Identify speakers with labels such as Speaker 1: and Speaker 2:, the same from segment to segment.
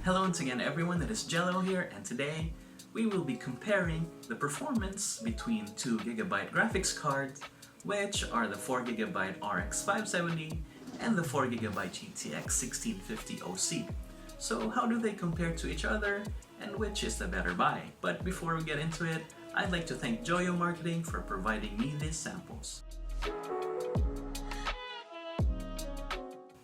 Speaker 1: Hello once again everyone, it is Jello here, and today we will be comparing the performance between two Gigabyte graphics cards, which are the 4GB RX570 and the 4GB GTX 1650 OC. So how do they compare to each other, and which is the better buy? But before we get into it, I'd like to thank Joyo Marketing for providing me these samples.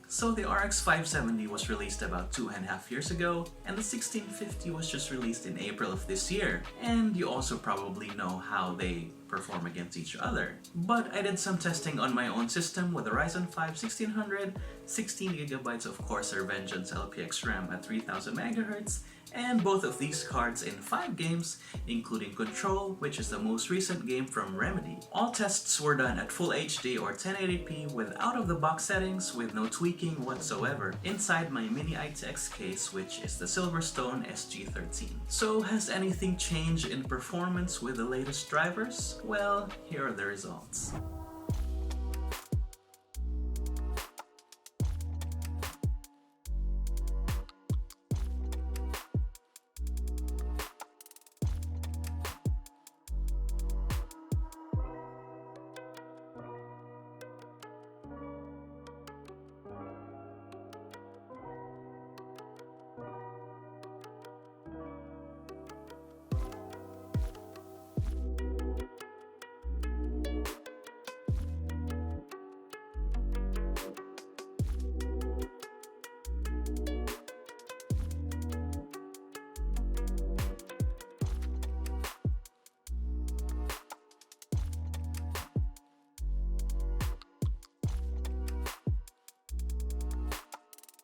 Speaker 1: So the RX570 was released about 2.5 years ago, and the 1650 was just released in April of this year, and you also probably know how they perform against each other. But I did some testing on my own system with a Ryzen 5 1600, 16GB of Corsair Vengeance LPX RAM at 3000 MHz, and both of these cards in 5 games, including Control, which is the most recent game from Remedy. All tests were done at Full HD or 1080p with out-of-the-box settings with no tweaking whatsoever inside my mini ITX case, which is the Silverstone SG13. So has anything changed in performance with the latest drivers? Well, here are the results.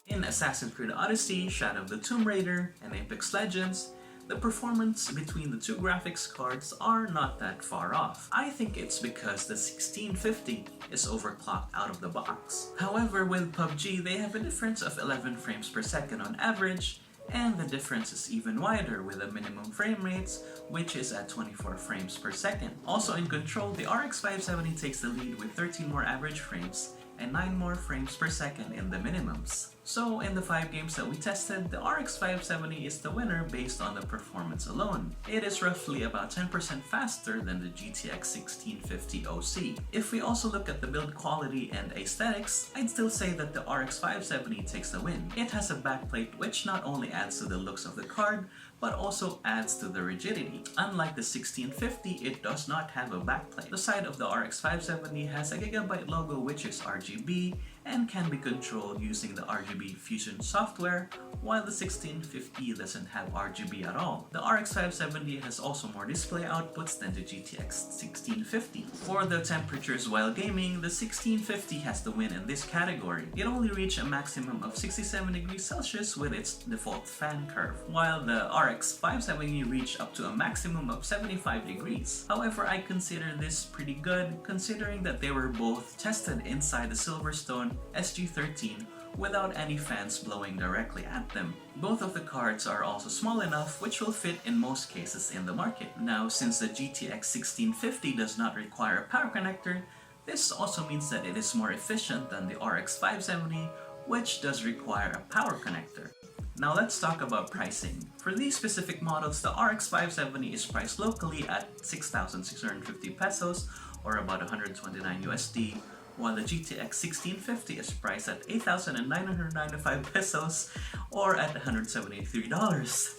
Speaker 1: In Assassin's Creed Odyssey, Shadow of the Tomb Raider, and Apex Legends, the performance between the two graphics cards are not that far off. I think it's because the 1650 is overclocked out of the box. However, with PUBG, they have a difference of 11 frames per second on average, and the difference is even wider with the minimum frame rates, which is at 24 frames per second. Also in Control, the RX570 takes the lead with 13 more average frames and 9 more frames per second in the minimums. So in the 5 games that we tested, the RX570 is the winner based on the performance alone. It is roughly about 10% faster than the GTX 1650 OC. If we also look at the build quality and aesthetics, I'd still say that the RX570 takes the win. It has a backplate which not only adds to the looks of the card, but also adds to the rigidity. Unlike the 1650, it does not have a backplate. The side of the RX570 has a Gigabyte logo which is RGB and can be controlled using the RGB Fusion software, while the 1650 doesn't have RGB at all. The RX570 has also more display outputs than the GTX 1650. For the temperatures while gaming, the 1650 has the win in this category. It only reached a maximum of 67 degrees Celsius with its default fan curve, while the RX570 reached up to a maximum of 75 degrees. However, I consider this pretty good considering that they were both tested inside the Silverstone SG13 without any fans blowing directly at them. Both of the cards are also small enough which will fit in most cases in the market. Now, since the GTX 1650 does not require a power connector, this also means that it is more efficient than the RX570, which does require a power connector. Now let's talk about pricing. For these specific models, the RX570 is priced locally at 6,650 pesos or about 129 USD, while the GTX 1650 is priced at 8,995 pesos or at $173.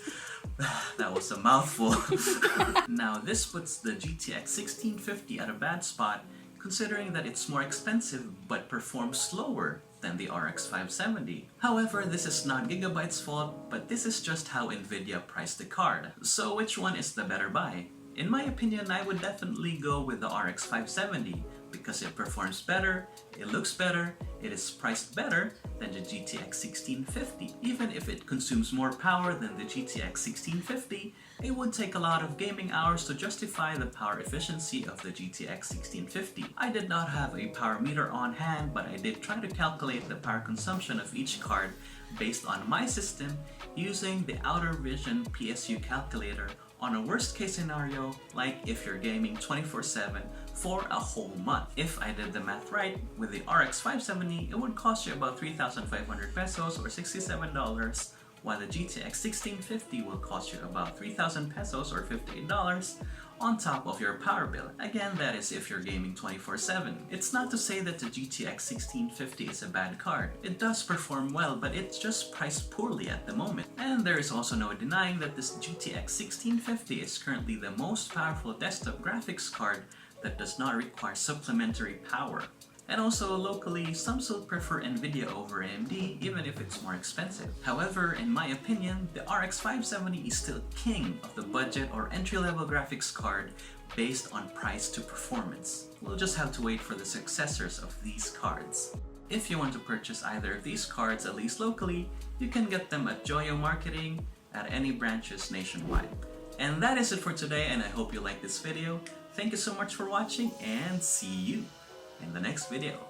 Speaker 1: That was a mouthful. Now this puts the GTX 1650 at a bad spot considering that it's more expensive but performs slower than the RX570. However, this is not Gigabyte's fault, but this is just how NVIDIA priced the card. So which one is the better buy? In my opinion, I would definitely go with the RX570 because it performs better, it looks better, it is priced better than the GTX 1650. Even if it consumes more power than the GTX 1650, it would take a lot of gaming hours to justify the power efficiency of the GTX 1650. I did not have a power meter on hand, but I did try to calculate the power consumption of each card based on my system using the Outer Vision PSU calculator on a worst case scenario, like if you're gaming 24/7 for a whole month. If I did the math right, with the RX570, it would cost you about 3,500 pesos or $67 while the GTX 1650 will cost you about 3,000 pesos or $58 on top of your power bill. Again, that is if you're gaming 24/7. It's not to say that the GTX 1650 is a bad card. It does perform well, but it's just priced poorly at the moment. And there is also no denying that this GTX 1650 is currently the most powerful desktop graphics card that does not require supplementary power. And also, locally, some still prefer NVIDIA over AMD, even if it's more expensive. However, in my opinion, the RX570 is still king of the budget or entry-level graphics card based on price to performance. We'll just have to wait for the successors of these cards. If you want to purchase either of these cards, at least locally, you can get them at Joyo Marketing at any branches nationwide. And that is it for today, and I hope you liked this video. Thank you so much for watching, and see you in the next video.